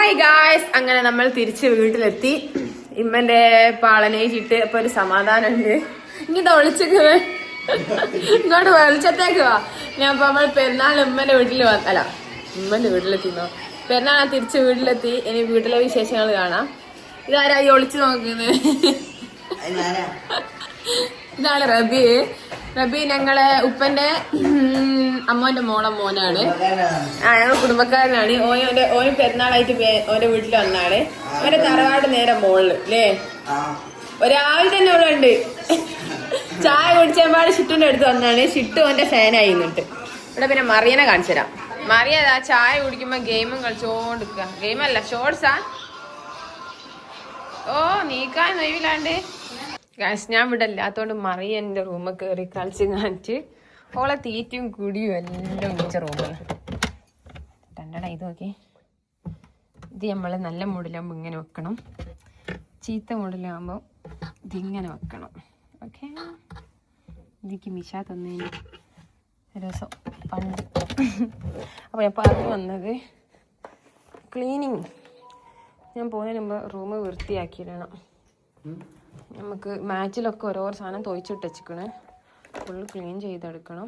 Hi guys, അങ്ങനെ നമ്മൾ തിരിച്ച് വീട്ടിലെത്തി. ഇമ്മന്റെ പാളനയിച്ചിട്ട് ഇപ്പൊ ഒരു സമാധാനം ഉണ്ട്. ഇങ്ങോട്ട് ഒളിച്ചേക്ക്, ഇങ്ങോട്ട് വെളിച്ചത്തേക്ക് വാ. ഞാൻ ഇപ്പൊ നമ്മൾ പെരുന്നാൾ ഉമ്മന്റെ വീട്ടിൽ അല്ല ഉമ്മന്റെ വീട്ടിലെത്തിന്നോ, പെരുന്നാൾ തിരിച്ച് വീട്ടിലെത്തി. ഇനി വീട്ടിലെ വിശേഷങ്ങൾ കാണാം. ഇതാരായി ഒളിച്ചു നോക്കുന്നത്? ഇതാണ് റബി. റബി ഞങ്ങളെ ഉപ്പന്റെ അമ്മോന്റെ മോനാണ്. ഞങ്ങൾ കുടുംബക്കാരനാണ്. ഓന് പെരുന്നാളായിട്ട് ഓന്റെ വീട്ടിൽ വന്നാണ്. ഓന്റെ തറവാട് നേരെ മോളില് അല്ലേ. ഒരാൾ തന്നെ ഇവിടെ ഉണ്ട്. ചായ കുടിച്ചപാട് ഷിറ്റുന്റെ അടുത്ത് വന്നാണ്. ഷിട്ടു ഓന്റെ ഫാനായി നിന്നിട്ട്. ഇവിടെ പിന്നെ മറിയനെ കാണിച്ചു തരാം. മറിയ ചായ കുടിക്കുമ്പോ ഗെയിമും കളിച്ചോണ്ടിരിക്കുക. ഗെയിമല്ല, ഷോർട്സാ. ഓ നീക്കാൻ നൊയ്വില്ലാണ്ട് ഞാൻ ഇവിടെ ഇല്ലാത്തോണ്ട് മറിയ എന്റെ റൂമിൽ കയറി കളിച്ച് കാണിച്ച് ഓളെ തീറ്റും കുടിയും എല്ലാം ഉച്ച റൂമിൽ രണ്ടട. ഇത് നോക്കി, ഇത് നമ്മള് നല്ല മൂടിലാകുമ്പോ ഇങ്ങനെ വെക്കണം, ചീത്ത മൂടിലാകുമ്പോ ഇതിങ്ങനെ വെക്കണം. ഓക്കെ, എനിക്ക് മിഷ തന്നതിന് ഒരു ദിവസം പണ്ട്. അപ്പൊ ഞാൻ പറഞ്ഞു വന്നത് ക്ലീനിങ്. ഞാൻ പോകുന്നതിന് മുമ്പ് റൂം വൃത്തിയാക്കിയിടണം. നമുക്ക് മാച്ചിലൊക്കെ ഓരോ സാധനം തൊയ്ച്ചിട്ട് വെച്ചിക്കണേ, ഫുള്ള് ക്ലീൻ ചെയ്തെടുക്കണം.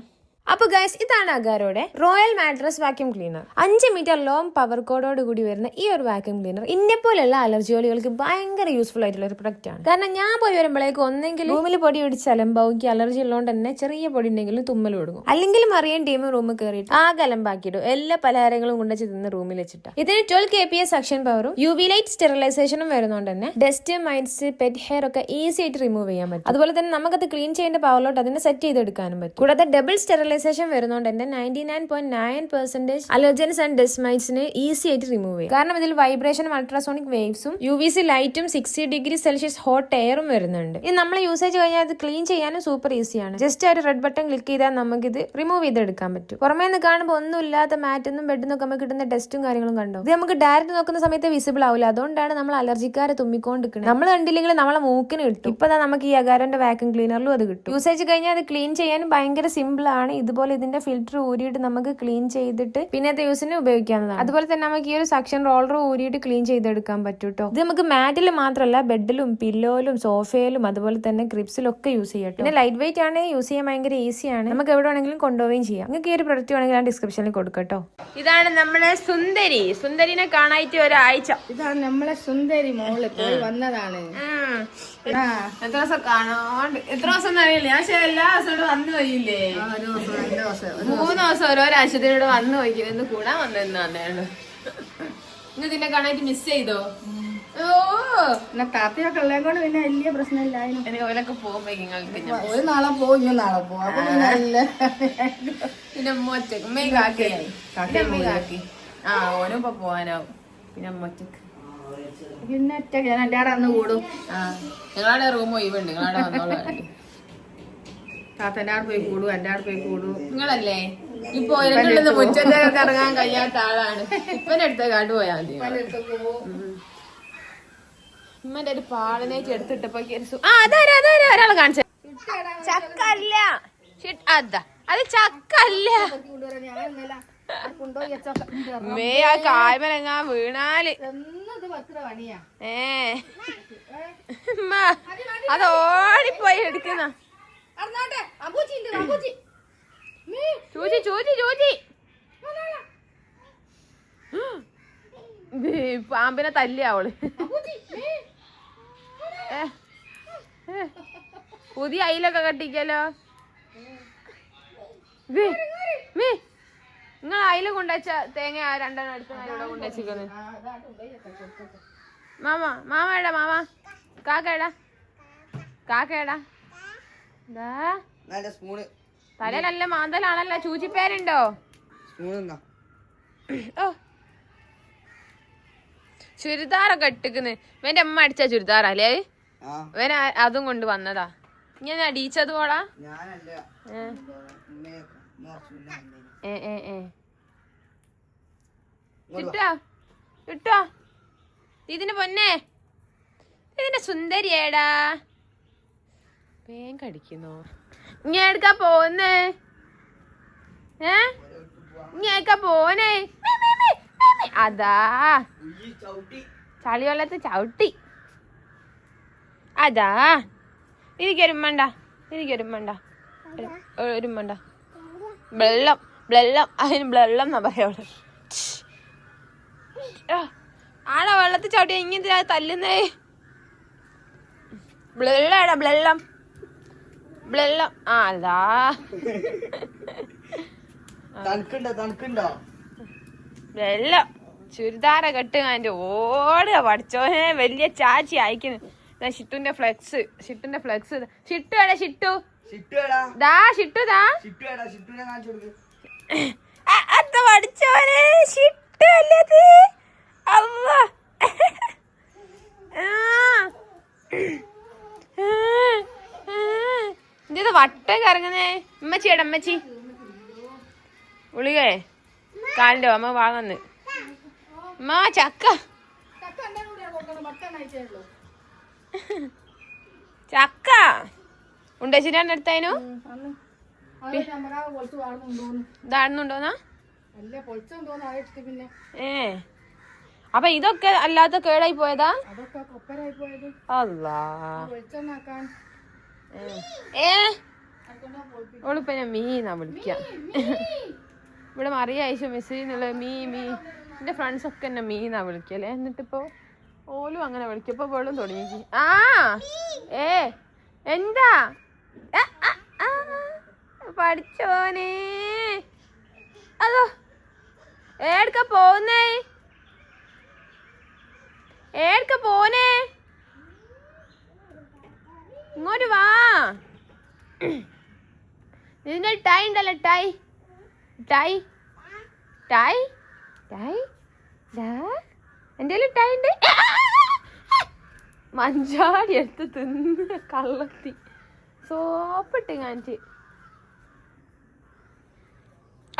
അപ്പൊ ഗൈസ്, ഇതാണ് അഗാരോടെ royal mattress vacuum cleaner. 5 metre long power കോഡോട് കൂടി വരുന്ന ഈ ഒരു വാക്യൂം ക്ലീനർ ഇന്നെ പോലെയുള്ള അലർജികൾക്ക് ഭയങ്കര യൂസ്ഫുൾ ആയിട്ടുള്ള ഒരു പ്രൊഡക്റ്റ് ആണ്. കാരണം ഞാൻ പോയി വരുമ്പോഴേക്കും ഒന്നെങ്കിൽ റൂമിൽ പൊടി പിടിച്ച് അലമ്പാവുക, അലർജി ഉള്ളതുകൊണ്ട് തന്നെ ചെറിയ പൊടി ഉണ്ടെങ്കിലും തുമ്മൽ കൊടുക്കും. അല്ലെങ്കിൽ മറിയൻ ടീം റൂമിൽ കയറിയിട്ട് ആകെ അലമ്പാക്കിയിടും, എല്ലാ പലഹാരങ്ങളും കൊണ്ടുവച്ച് തിന്ന് റൂമിൽ വെച്ചിട്ട്. ഇതിന് 12 kPa സക്ഷൻ പവറും UV ലൈറ്റ് സ്റ്റെറിലൈസേഷനും വരുന്നതുകൊണ്ട് തന്നെ ഡസ്റ്റ്, മൈറ്റ്സ്, പെറ്റ് ഹെയർ ഒക്കെ ഈസി ആയിട്ട് റിമൂവ് ചെയ്യാൻ പറ്റും. അതുപോലെ തന്നെ നമുക്കത് ക്ലീൻ ചെയ്യേണ്ട പവറിലോട്ട് അതിനെ സെറ്റ് ചെയ്തെടുക്കാനും പറ്റും. കൂടാതെ ഡബിൾ സ്റ്റെറിലൈസേഷൻ വരുന്നതുകൊണ്ട് തന്നെ 99.9% അലർജൻസ് ആൻഡ് ഡസ്റ്റ് മൈറ്റ്സിനെ ഈസി ആയിട്ട് റിമൂവ് ചെയ്യും. കാരണം ഇതിൽ വൈബ്രേഷനും അൾട്രാസോണിക് വേവ്സും UVC ലൈറ്റും 60°C ഹോട്ട് എയറും വരുന്നുണ്ട്. ഇത് നമ്മൾ യൂസേജ് കഴിഞ്ഞാൽ ഇത് ക്ലീൻ ചെയ്യാനും സൂപ്പർ ഈസിയാണ്. ജസ്റ്റ് ഒരു റെഡ് ബട്ടൺ ക്ലിക്ക് ചെയ്താൽ നമുക്ക് ഇത് റിമൂവ് ചെയ്തെടുക്കാൻ പറ്റും. പുറമേ നിന്ന് കാണുമ്പോൾ ഒന്നും ഇല്ലാത്ത മാറ്റൊന്നും ബെഡിന്നൊക്കെ നമുക്ക് കിട്ടുന്ന ഡസ്റ്റും കാര്യങ്ങളും കണ്ടോ. ഇത് നമുക്ക് ഡയറക്റ്റ് നോക്കുന്ന സമയത്ത് വിസിബിൾ ആവില്ല. അതുകൊണ്ടാണ് നമ്മൾ അലർജിക്കാരെ തുമ്മിക്കൊണ്ടിരിക്കുന്നത്. നമ്മൾ കണ്ടില്ലെങ്കിൽ നമ്മളെ മൂക്കിന് കിട്ടും. ഇപ്പൊ നമുക്ക് ഈ അഗാരോന്റെ വാക്യൂം ക്ലീനറിലും അത് കിട്ടും. യൂസേജ് കഴിഞ്ഞാൽ അത് ക്ലീൻ ചെയ്യാനും ഭയങ്കര സിമ്പിൾ ആണ്. ഇതുപോലെ ഇതിന്റെ ഫിൽറ്റർ ഊരിയിട്ട് നമുക്ക് ക്ലീൻ ചെയ്തിട്ട് പിന്നത്തെ യൂസിന് ഉപയോഗിക്കാവുന്നതാണ്. അതുപോലെ തന്നെ നമുക്ക് ഈ ഒരു സക്ഷൻ റോളർ ഊരിയിട്ട് ക്ലീൻ ചെയ്തെടുക്കാൻ പറ്റും കേട്ടോ. ഇത് നമുക്ക് മാറ്റിൽ മാത്രമല്ല ബെഡിലും പില്ലോയിലും സോഫയിലും അതുപോലെ തന്നെ ക്രിപ്സിലും ഒക്കെ യൂസ് ചെയ്യാം. പിന്നെ ലൈറ്റ് വെയിറ്റ് ആണ്, യൂസ് ചെയ്യാൻ ഭയങ്കര ഈസിയാണ്. നമുക്ക് എവിടെ വേണമെങ്കിലും കൊണ്ടുപോവുകയും ചെയ്യാം. നിങ്ങൾക്ക് ഈ ഒരു പ്രൊഡക്റ്റ് വേണമെങ്കിൽ ഞാൻ ഡിസ്ക്രിപ്ഷനിൽ കൊടുക്കട്ടോ. ഇതാണ് നമ്മളെ സുന്ദരി. സുന്ദരിനെ കാണായിട്ട് ഒരാഴ്ച. ഇതാണ് നമ്മളെ സുന്ദരി മോള് പോയി വന്നതാണ്. എത്ര ദിവസം കാണാണ്ട്, എത്ര ദിവസം അറിയില്ല. ഞാൻ എല്ലാ ദിവസവും വന്നു പോയില്ലേ. 3 ദിവസം ഓരോരാഴ്ചത്തിനോട് വന്നു പോയിക്കുന്നു. കൂടാൻ വന്നെന്നാണ്. ഇന്ന് ഇതിനെ കാണാനായിട്ട് മിസ് ചെയ്തോ? താത്തയൊക്കെ ഉള്ളത് കൊണ്ട് പിന്നെ വലിയ പ്രശ്നമില്ലായിരുന്നു. എനിക്ക് ഓരൊക്കെ പോകുമ്പോ നിങ്ങൾക്ക് ഒരു നാളെ പോകും, ഇനി നാളെ പോകും. പിന്നെ ഒറ്റക്ക് ഉമ്മയും കാക്കയായി. കാക്കി ഓനും ഇപ്പൊ പോവാനാവും. പിന്നെ ഒറ്റക്ക് പിന്നെ ഒറ്റക്ക് ഞാൻ എൻ്റെ അവിടെ അന്ന് കൂടും. ഞങ്ങളുടെ റൂം ഒഴിവുണ്ട്, നിങ്ങളുടെ വന്നോളാം. താത്തൻ്റെ അവിടെ പോയി കൂടും, എൻ്റെ അവിടെ പോയി കൂടും. നിങ്ങളല്ലേ ഇപ്പൊ ഒരെണ്ണുള്ളത് മുറ്റത്തേക്ക് ഇറങ്ങാൻ കഴിയാത്ത ആളാണ്. ഇപ്പന്റെ അടുത്ത് കാട്ടു പോയാൽ മതി. ഉമ്മന്റെ ഒരു പാളനേറ്റ് എടുത്തിട്ടപ്പോ ഒരാളെ കാണിച്ച ചക്ക അല്ല, അതാ അത് ചക്ക അല്ല. മേ ആ കായ്മലങ്ങാ വീണാല് അത് ഓടിപ്പോയി എടുക്കുന്ന ചൂചി ചൂചി ചൂചി പാമ്പിനെ തല്ലി അവള്. പുതിയ അയിലൊക്കെ കെട്ടിക്കല്ലോ. നിങ്ങൾ അയില കൊണ്ടുവച്ച തേങ്ങ 2 അടുത്ത് ഇവിടെ കൊണ്ടുവച്ചിരിക്കുന്നു. മാമ കാക്കടാ തല നല്ല മാന്തലാണല്ലോ. ചൂച്ചിപ്പേരുണ്ടോ? ഓ ചുരിദാറൊക്കെ ഇട്ടിക്കുന്നു. ഇവന്റെ അമ്മ അടിച്ച ചുരിദാറല്ലേ ഇവൻ അതും കൊണ്ട് വന്നതാ. ഇങ്ങനെ അടിച്ചത് പോടാ. കിട്ടോ ഇതിന്റെ പൊന്നെ, ഇതിന്റെ സുന്ദരിയേടാ. പേൻ കടിക്കുന്നോ? ഇങ്ങനെ എടുക്കാ പോന്നേ? ഇങ്ങേക്കാ പോനേ? അതാ ചളിവെള്ളത്ത് ചവിട്ടി. അതാ എനിക്കൊരുമ്മണ്ട ഒരുമ്മണ്ട. വെള്ളം അതിന് വെള്ളം എന്നാ പറയാ. ആടാ വെള്ളത്തിൽ ചവിട്ടി ഇങ്ങനെ തല്ലുന്നേ. വെള്ളം അതാ വെള്ളം ചുരിദാര കെട്ട് അതിന്റെ ഓടുക പഠിച്ചോനെ. വലിയ ചാച്ചി അയക്കുന്നു. ഷിട്ടുന്റെ ഫ്ലെക്സ് ഷിട്ടു എടാ ഷിട്ടു ദാ ഷിട്ടു ദാ അത്ത പഠിച്ചോനെ. ഷിട്ടു അല്ലത് അമ്മ. ഇത് വട്ടം കറങ്ങുന്നേ. ഉമ്മച്ചി ഉളികേ കാലിന്റെ അമ്മ വാങ്ങന്ന്. അമ്മ ചക്ക ഉണ്ടേച്ചിട്ടാണ് എടുത്തായിരുന്നു. ഇതാടുന്നുണ്ടോന്നാ? അപ്പൊ ഇതൊക്കെ അല്ലാത്ത കേടായി പോയതാ? അല്ലാ ഓളിപ്പ ഞാൻ മീന്നാ വിളിക്കാം. ഇവിടെ മറിയ ആയിഷ മെസ്സേജ് എന്നുള്ള മീ എന്റെ ഫ്രണ്ട്സ് ഒക്കെ എന്നെ മീന്നാ വിളിക്കല്ലേ. എന്നിട്ടിപ്പോ ഓലും അങ്ങനെ വിളിക്കപ്പോ വെള്ളം തുടങ്ങി. എന്താ പഠിച്ചോനെ. അതോ ഏടക്ക പോന്നേ ഇങ്ങോട്ട് വാ. ഇതിന്റെ ടൈ ഉണ്ടല്ലോ ടൈ എന്റെ ടൈ ഉണ്ട്. മഞ്ചാടി എടുത്ത് തിന്ന് കള്ളത്തി സോപ്പിട്ട് കാണിച്ച്.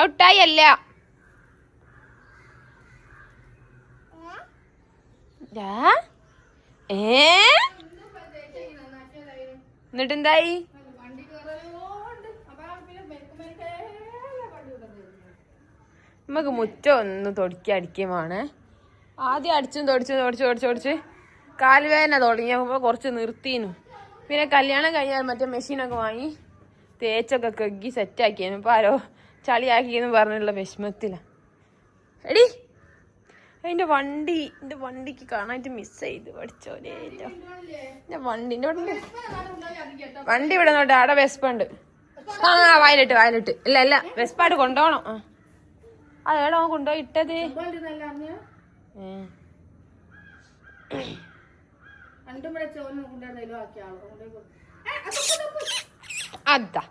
ഔട്ടായി അല്ല എന്നിട്ടെന്തായി? നമുക്ക് മുറ്റം ഒന്ന് തൊടിക്കി അടിക്കുമാണ്. ആദ്യം അടിച്ച് കാലുവേദന തുടങ്ങിയപ്പോൾ കുറച്ച് നിർത്തിയിരുന്നു. പിന്നെ കല്യാണം കഴിഞ്ഞാൽ മറ്റേ മെഷീനൊക്കെ വാങ്ങി തേച്ചൊക്കെ കഴുകി സെറ്റാക്കിയിരുന്നു. ഇപ്പോൾ ആരോ ചളിയാക്കിയെന്ന് പറഞ്ഞുള്ള വിഷമത്തിലാണ്. എടി എൻ്റെ വണ്ടിക്ക് കാണാനായിട്ട് മിസ് ചെയ്ത് പഠിച്ചോലേ. എൻ്റെ വണ്ടി ഇവിടെ നോട്ടെ. അവിടെ വെസ്പുണ്ട്. വയലിട്ട് ഇല്ല വെസ്പാട് കൊണ്ടുപോകണം. അതേടോ കൊണ്ടുപോയി ഇട്ടത്. അതാ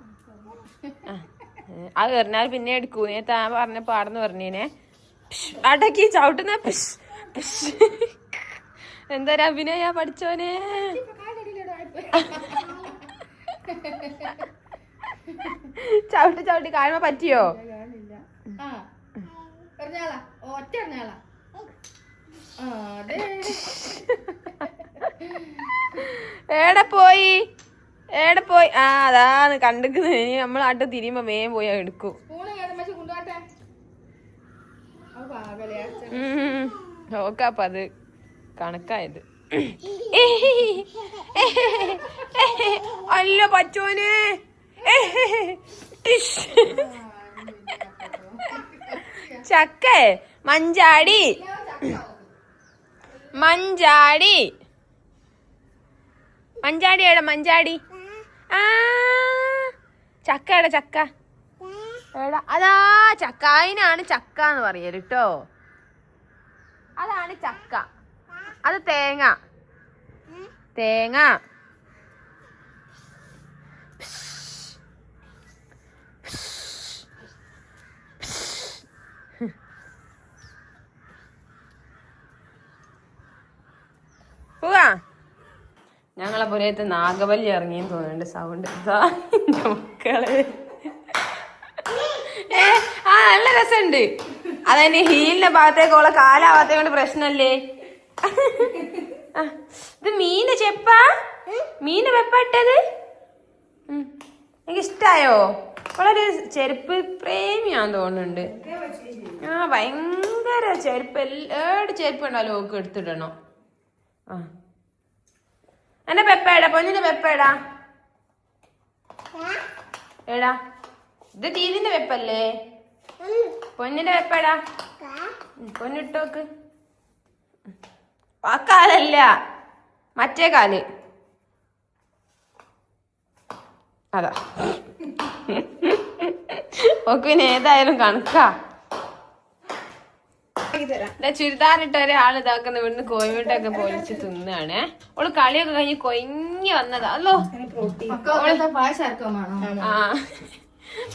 അത് എറിഞ്ഞാൽ പിന്നെ എടുക്കൂ. ഞാൻ താൻ പറഞ്ഞ പാടെന്ന് പറഞ്ഞേനെ. അടക്കി ചവിട്ടുന്ന എന്തായാലും അഭിനയ പഠിച്ചോനെ. ചവിട്ടി കാണുമ്പോ പറ്റിയോ? ഏടെ പോയി അതാണ് കണ്ടിക്കുന്നത്. ഇനി നമ്മൾ ആട്ട് തിരിയുമ്പോ വേഗം പോയി എടുക്കും. നോക്കാപ്പ അത് കണക്കായത്. അല്ല പച്ചോനെ. ചക്ക മഞ്ചാടി എവിടെ മഞ്ചാടി? ചക്ക എടാ അതാ ചക്ക. അതിനാണ് ചക്ക എന്ന് പറയല് കേട്ടോ. അതാണ് ചക്ക. അത് തേങ്ങ. പോവാ. ഞങ്ങളെ പുരയത്ത് നാഗവല്ലി ഇറങ്ങിയെന്ന് തോന്നുന്നുണ്ട്. സൗണ്ട് മക്കള്. നല്ല രസമുണ്ട്. അതന്നെ ഹീലിന്റെ ഭാഗത്തേക്കുള്ള കാലാവാത്ത കൊണ്ട് പ്രശ്നല്ലേ. ഇത് മീന് ചെപ്പാ. മീന് വെപ്പട്ടത് എനിക്ക് ഇഷ്ടായോ? വളരെ ചെരുപ്പ് പ്രേമിയാന്ന് തോന്നുന്നുണ്ട്. ആ ഭയങ്കര ചെരുപ്പ്, ഏട് ചെരുപ്പ് ഉണ്ടല്ലോ ഓക്ക് എടുത്തിടണം. ആ എന്റെ പെപ്പേടാ, പൊന്നിന്റെ പെപ്പേടാ ഏടാ? ഇത് ദീദിന്റെ വെപ്പല്ലേ? പൊന്നിന്റെ വെപ്പേടാ? പൊന്നിട്ടോക്ക്. ആ കാലല്ല, മറ്റേ കാല്. അതാ ഓക്ക് പിന്നെ ഏതായാലും കണക്കാ. ചുരിദാറിട്ട ഒരാൾ ഇതാക്കുന്ന ഇവിടുന്ന് കോഴിമുട്ടൊക്കെ പൊളിച്ച് തിന്നാണേ. ഓള് കളിയൊക്കെ കഴിഞ്ഞ് കൊഞ്ഞി വന്നതാ. അല്ലോ ആ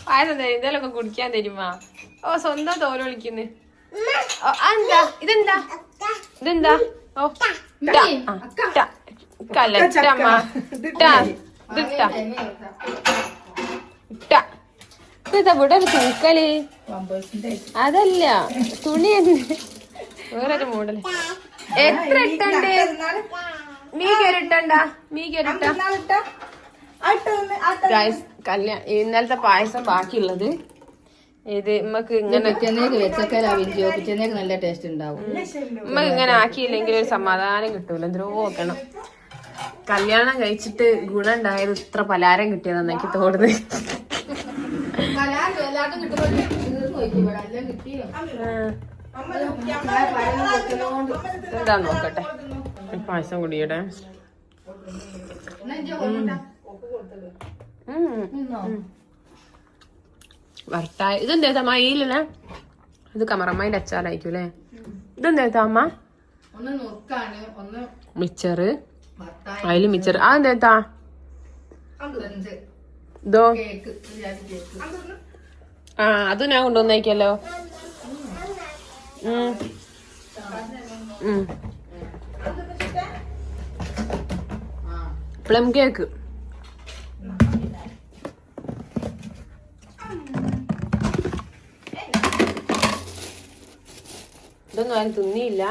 പായസം തരും, ഇതെല്ലാം കുടിക്കാൻ തരുമാ. ഓ സ്വന്തം തോല് വിളിക്കുന്നു. എന്താ ഇതെന്താ ഇതെന്താ? ഓ കല്ല ഇവിടെ ഒരു തൂക്കല്. അതല്ല തുണി വേറൊരു മോഡല്. എത്ര ഇട്ടണ്ട്? മീക്കൊരിട്ടണ്ട, മീക്കൊരിട്ട. ഇന്നലത്തെ പായസം ബാക്കിയുള്ളത് ഇത് നമ്മക്ക് ഇങ്ങനെ നല്ല ടേസ്റ്റ് ഉണ്ടാവും. നമ്മക്ക് ഇങ്ങനെ ആക്കിയില്ലെങ്കിൽ ഒരു സമാധാനം കിട്ടൂല. എന്തോ നോക്കണം. കല്യാണം കഴിച്ചിട്ട് ഗുണം ഉണ്ടായത് ഇത്ര പലാരം കിട്ടിയതെന്ന് എനിക്ക് തോന്നുന്നത്. എന്താ നോക്കട്ടെ, പായസം കുടിയട്ടെ. വരട്ടായ ഇതെന്താ മയിലേ? ഇത് കമറമ്മേന്റെ അച്ചാറായിരിക്കൂല്ലേ? ഇതെന്താ അമ്മ? മിച്ചറ്, അതില് മിച്ചറ്. ആ എന്താ ഇതോ? ആ അത് ഞാൻ കൊണ്ടുവന്നേക്കല്ലോ. Plum cake. ഇതൊന്നും ആരും തിന്നിയില്ല.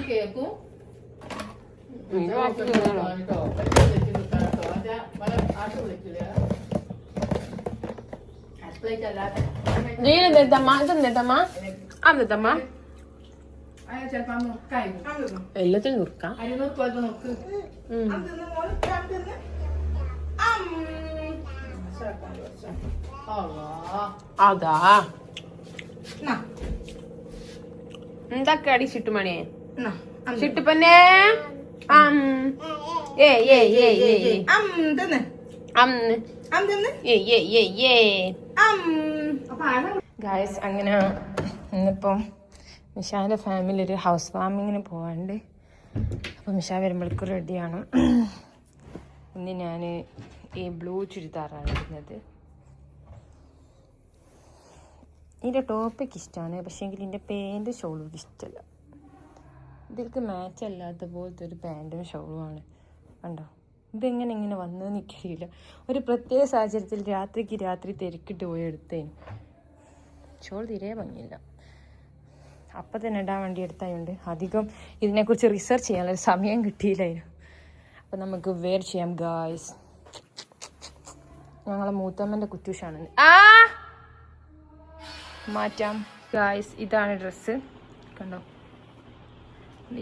കേക്കും എല്ലാത്തിനും നുറുക്കാം. അതാ എന്തൊക്കെ അടി ചുട്ടുമണിയെ ചുട്ടുപ്പന്നെ. ഗായ്സ് അങ്ങനെ ഇന്നിപ്പം മിഷാന്റെ ഫാമിലി ഒരു ഹൗസ് വാമിങ്ങിന് പോവാണ്ട്. അപ്പം മിഷ വരുമ്പോഴേക്കും റെഡിയാണ്. ഇന്ന് ഞാൻ ഈ ബ്ലൂ ചുരിദാറാണ് ഇടുന്നത്. ഇതിൻ്റെ ടോപ്പൊക്കെ ഇഷ്ടമാണ്, പക്ഷേ എങ്കിൽ ഇതിൻ്റെ പാൻറ് ഷോളും ഇഷ്ടമല്ല. ഇതിലേക്ക് മാച്ച് അല്ലാത്ത പോലത്തെ ഒരു പാൻറ്റും ഷോളുമാണ്. കണ്ടോ ഇതെങ്ങനെ ഇങ്ങനെ വന്നതെന്ന് എനിക്കറിയില്ല. ഒരു പ്രത്യേക സാഹചര്യത്തിൽ രാത്രിക്ക് രാത്രി തിരക്കിട്ട് പോയി എടുത്തേന്. ഷോൾ തീരെ ഭംഗിയില്ല. അപ്പം തന്നെ ഇടാൻ വേണ്ടി എടുത്തായതുകൊണ്ട് അധികം ഇതിനെക്കുറിച്ച് റിസർച്ച് ചെയ്യാനുള്ള സമയം കിട്ടിയില്ലായിരുന്നു. അപ്പം നമുക്ക് വെയർ ചെയ്യാം ഗായ്സ്. ഞങ്ങളെ മൂത്തമ്മൻ്റെ കുറ്റൂഷാണ്. മാറ്റാം ഗായ്സ്. ഇതാണ് ഡ്രസ്സ്, കണ്ടോ.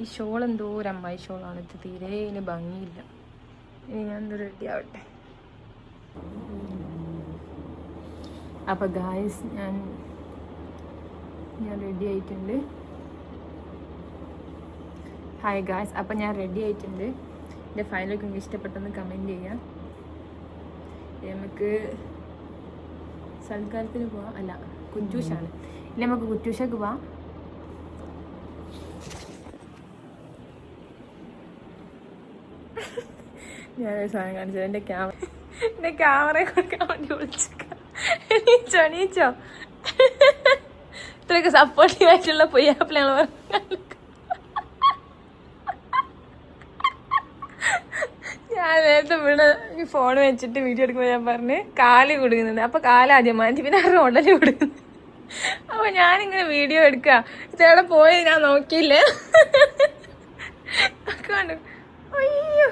ഈ ഷോൾ എന്തോ ഒരു അമ്മായി ഷോളാണ്. ഇത് തീരെ ഇതിന് ഭംഗിയില്ല. ഇനി ഞാൻ റെഡി ആവട്ടെ. അപ്പം ഗായ്സ് ഞാൻ റെഡി ആയിട്ടുണ്ട്. ഹായ് ഗായ്സ്, അപ്പം ഞാൻ റെഡി ആയിട്ടുണ്ട്. എൻ്റെ ഫൈനലൊക്കെ നിങ്ങൾക്ക് ഇഷ്ടപ്പെട്ടെന്ന് കമൻറ്റ് ചെയ്യാം. നമുക്ക് സൽക്കാരത്തിന് പോവാം. അല്ല, കുറ്റൂഷാണ്. ഇല്ല, നമുക്ക് കുറ്റൂഷക്ക് പോവാം. ഞാനൊരു സാധനം കാണിച്ചത്. എൻ്റെ ക്യാമറയെ കൊടുക്കാൻ വേണ്ടി വിളിച്ചേക്കാം. എണീച്ചോ ഇത്രയൊക്കെ സപ്പോർട്ടീവ് ആയിട്ടുള്ള പൊയ്യാപ്പിളാണ് പറഞ്ഞത്. ഞാൻ നേരത്തെ ഇവിടെ ഈ ഫോൺ വെച്ചിട്ട് വീഡിയോ എടുക്കുമ്പോൾ ഞാൻ പറഞ്ഞ് കാല് കൊടുക്കുന്നുണ്ട്. അപ്പോൾ കാലാദ്യം മാറ്റി, പിന്നെ ആ ഉടനെ കൊടുക്കുന്നു. അപ്പോൾ ഞാനിങ്ങനെ വീഡിയോ എടുക്കുക. ഇതേടെ പോയി ഞാൻ നോക്കിയില്ലേ. കാണു. അയ്യോ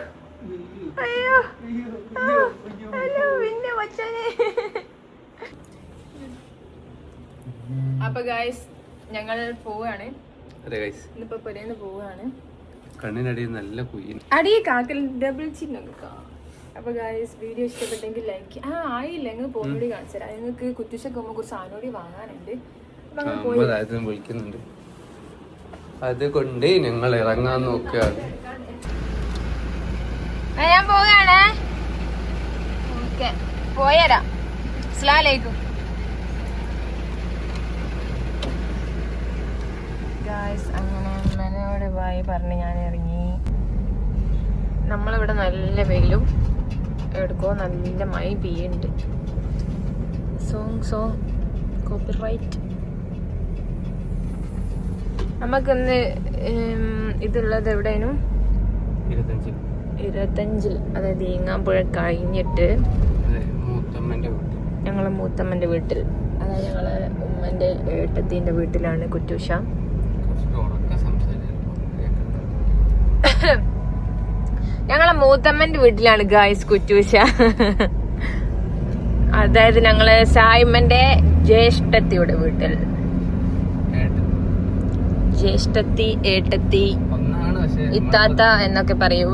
അയ്യോ ഹലോ പിന്നെ വച്ചനെ. അപ്പൊ ഗൈസ് ഞങ്ങൾ പോവാണ്. ഇന്നിപ്പോ പെരേന്ന് പോവാണ്. കണ്ണിനടിയിൽ നല്ല കുയി അടി കാക്കൽ ഡബിൾ ചിഹ്നൊക്കെ. അപ്പൊ ഗൈസ് വീഡിയോ ഇഷ്ടപ്പെട്ടെങ്കിൽ ലൈക്ക് ആയില്ല നിങ്ങൾ പോണോടി കാണിച്ചു തരാം. നിങ്ങൾക്ക് കുറ്റിശൊക്കെ പോകുമ്പോൾ കുറച്ച് സാധനോടി വാങ്ങാനുണ്ട്. അപ്പൊ അങ്ങനെ പോയി വിളിക്കുന്നുണ്ട്. അതുകൊണ്ട് ഞങ്ങൾ ഇറങ്ങാൻ നോക്കുകയാണ്. ഞാൻ പോവുകയാണ്. ഓക്കെ പോയരാ. അസ്സലാമലൈക്കും ഗായ്സ്. അങ്ങനെ അമ്മനോട് ബായ് പറഞ്ഞ് ഞാൻ ഇറങ്ങി. നമ്മളിവിടെ നല്ല വെയിലും എടുക്കോ നല്ല മഴ പെയ്യുന്നുണ്ട്. Song copyright. നമുക്കിന്ന് ഇതുള്ളത് എവിടെയും 25 അതായത് ഈങ്ങാമ്പുഴ കഴിഞ്ഞിട്ട് ഞങ്ങളെ മൂത്തമ്മന്റെ വീട്ടിൽ, അതായത് ഞങ്ങളെ ഉമ്മന്റെ ഏട്ടത്തിന്റെ വീട്ടിലാണ് കുറ്റൂഷ. ഞങ്ങളെ മൂത്തമ്മന്റെ വീട്ടിലാണ് ഗായ്സ് കുറ്റൂഷ. അതായത് ഞങ്ങളെ സായിമ്മന്റെ ജ്യേഷ്ഠത്തിയുടെ വീട്ടിൽ. ജ്യേഷ്ഠത്തി, ഏട്ടത്തി, ഇത്താത്ത എന്നൊക്കെ പറയൂ.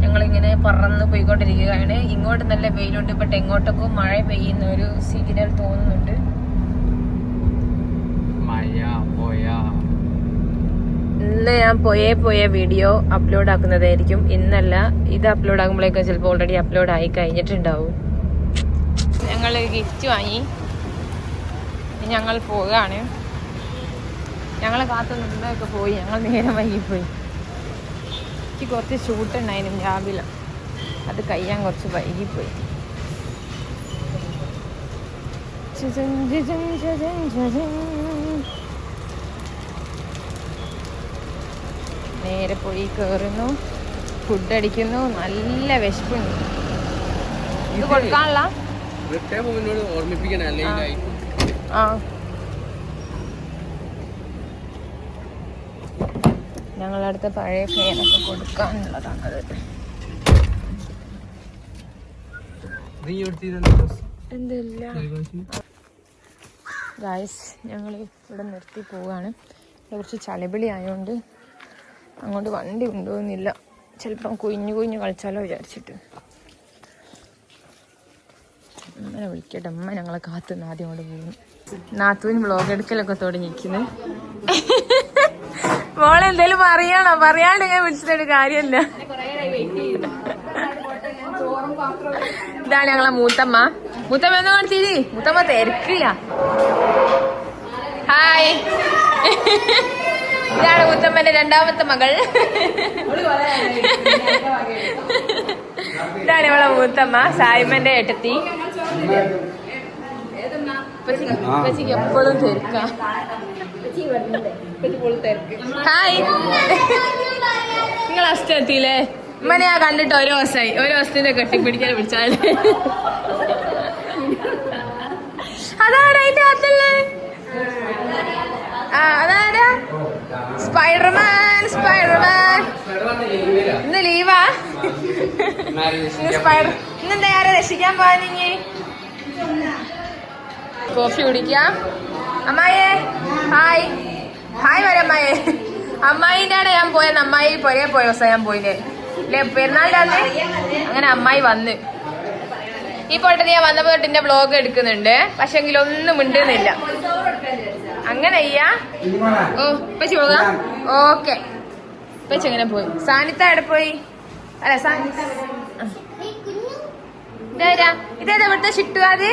ഞങ്ങളിങ്ങനെ പറന്ന് പോയിക്കൊണ്ടിരിക്കുകയാണ്. ഇങ്ങോട്ട് നല്ല വെയിലുണ്ട്, ബട്ട് എങ്ങോട്ടൊക്കെ മഴ പെയ്യുന്ന ഒരു സിഗ്നൽ തോന്നുന്നുണ്ട്. ഇന്ന് ഞാൻ പോയ വീഡിയോ അപ്ലോഡ് ആക്കുന്നതായിരിക്കും. ഇന്നല്ല, ഇത് അപ്ലോഡ് ആകുമ്പോഴേക്കും ചിലപ്പോൾ ഓൾറെഡി അപ്ലോഡ് ആയി കഴിഞ്ഞിട്ടുണ്ടാവും. ഞങ്ങൾ ഗിഫ്റ്റ് വാങ്ങി ഞങ്ങൾ പോവുകയാണ്. ഞങ്ങളെ കാത്തു നിന്നൊക്കെ പോയി. ഞങ്ങൾ നേരം വൈകിപ്പോയി. എനിക്ക് കുറച്ച് ഷൂട്ട് ഉണ്ടായിരുന്നു രാവിലെ, അത് കഴിയാൻ കുറച്ച് വൈകിപ്പോയി. നേരെ പോയി കയറുന്നു, ഫുഡ് അടിക്കുന്നു. നല്ല വിശപ്പുണ്ട്. ഇത് കൊടുക്കാനുള്ള ഞങ്ങളടുത്ത പഴയ ഫാനൊക്കെ കൊടുക്കാനുള്ളതാണത്. എന്തെല്ലാം ഗായ്സ് ഞങ്ങൾ ഇവിടെ നിർത്തി പോവാണ്. കുറച്ച് ചളിപിളി ആയതുകൊണ്ട് അങ്ങോട്ട് വണ്ടി കൊണ്ടുപോകുന്നില്ല. ചിലപ്പം കുഞ്ഞു കളിച്ചാലോ വിചാരിച്ചിട്ട്. അമ്മനെ വിളിക്കട്ടെ. അമ്മ ഞങ്ങളെ കാത്തുനിന്ന് ആദ്യം കൊണ്ട് പോകുന്നു. നാത്തൂന് വ്ളോഗ് എടുക്കലൊക്കെ തുടങ്ങിയിരിക്കുന്നു. മോളെന്തേലും പറയണോ? പറയാണ്ട് ഞാൻ വിളിച്ചിട്ടൊരു കാര്യമല്ല. ഇതാണ് ഞങ്ങളെ മൂത്തമ്മ. മൂത്തമ്മ ഒന്ന് കാണിച്ചിരി. മൂത്തമ്മ തിരക്കില്ല. ഹായ്. ഇതാണ് മൂത്തമ്മന്റെ രണ്ടാമത്തെ മകൾ. ഇതാണ് ഇവളെ മൂത്തമ്മ, സായിമ്മന്റെ ഏട്ടത്തി. ഉപ്പച്ചിക്ക് എപ്പോഴും തിരക്കാ. ഹായ്. നിങ്ങൾ അസ്റ്റെത്തിയില്ലേ? ഉമ്മനെ ഞാൻ കണ്ടിട്ട് ഒരു ദിവസമായി. ഒരു ദിവസത്തിന്റെ കെട്ടിപ്പിടിക്കാൻ വിളിച്ചാൽ അതാരാ അതിന്റെ അകത്തുള്ളേ? അതാരാ? സ്പൈഡർമാൻ. ഇന്ന് ലീവാ. ഇന്നെന്താ ആരെ രക്ഷിക്കാൻ പോവാനിങ്ങി? കോഫി കുടിക്കാം. അമ്മായിയെ ഹായ്. ഹായ് വരെ അമ്മായിയെ. അമ്മായിന്റെ അവിടെ ഞാൻ പോയെന്ന്. അമ്മായി പൊരേ പോയ ദിവസം ഞാൻ പോയില്ലേ അല്ലെ, പെരുന്നാളിന്റെ അന്ന്. അങ്ങനെ അമ്മായി വന്ന് ഈ പോട്ടെ ഞാൻ വന്നപ്പോ തൊട്ട് എന്റെ വ്ളോഗ് എടുക്കുന്നുണ്ട്. പക്ഷെങ്കിൽ ഒന്നും മിണ്ടുന്നില്ല. അങ്ങനെ അയ്യാ. ഓ പച്ചി പോകാം. ഓക്കെ പച്ച എങ്ങനെ പോയി? സാനിത്ത എവിടെ പോയി? അല്ല ഇതേതാ ഇവിടുത്തെ ഷിട്ടുവാത്?